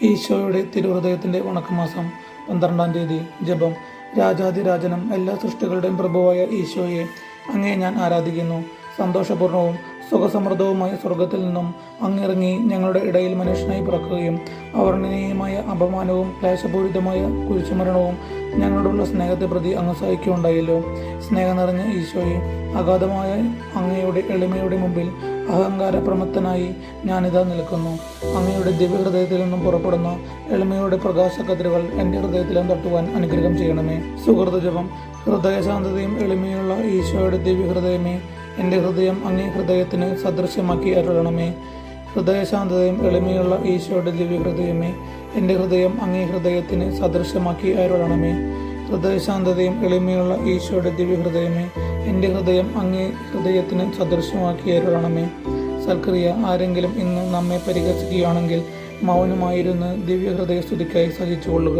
ഈശോയുടെ തിരുഹൃദയത്തിൻ്റെ വണക്കമാസം 12-ാം തീയതി. ജപം. രാജാധിരാജനും എല്ലാ സൃഷ്ടികളുടെയും പ്രഭുവായ ഈശോയെ, അങ്ങേ ഞാൻ ആരാധിക്കുന്നു. സന്തോഷപൂർണവും സുഖസമൃദ്ധവുമായ സ്വർഗത്തിൽ നിന്നും അങ്ങിറങ്ങി ഞങ്ങളുടെ ഇടയിൽ മനുഷ്യനായി പിറക്കുകയും അവർണ്ണനീയമായ അപമാനവും ക്ലേശപൂരിതമായ കുരിശുമരണവും ഞങ്ങളോടുള്ള സ്നേഹത്തെ പ്രതി അങ്ങ് സഹിക്കുകയുണ്ടായല്ലോ. സ്നേഹം നിറഞ്ഞ ഈശോയെ, അഗാധമായ അങ്ങയുടെ എളിമയുടെ മുമ്പിൽ അഹങ്കാരപ്രമത്തനായി ഞാനിതാ നിൽക്കുന്നു. അങ്ങയുടെ ദിവ്യഹൃദയത്തിൽ നിന്നും പുറപ്പെടുന്ന എളിമയുടെ പ്രകാശകതിരുകൾ എൻ്റെ ഹൃദയത്തിലും തട്ടുവാൻ അനുഗ്രഹം ചെയ്യണമേ. സുഹൃത ജപം. ഹൃദയശാന്തതയും എളിമയുള്ള ഈശോയുടെ ദിവ്യഹൃദയമേ, എൻ്റെ ഹൃദയം അങ്ങേ ഹൃദയത്തിന് സദൃശ്യമാക്കി അരുളണമേ. ഹൃദയശാന്തതയും എളിമയുള്ള ഈശോയുടെ ദിവ്യഹൃദയമേ, എൻ്റെ ഹൃദയം അങ്ങേ ഹൃദയത്തിന് സദൃശ്യമാക്കി അരുളണമേ. ഹൃദയശാന്തതയും എളിമയുള്ള ഈശോയുടെ ദിവ്യഹൃദയമേ, എൻ്റെ ഹൃദയം അങ്ങേ ഹൃദയത്തിന് സദൃശ്യമാക്കി അരുളണമേ. സൽക്രിയ. ആരെങ്കിലും ഇന്ന് നമ്മെ പരിഹസിക്കുകയാണെങ്കിൽ മൗനമായിരുന്ന് ദിവ്യഹൃദയ സ്തുതിക്കായി സഹിച്ചുകൊള്ളുക.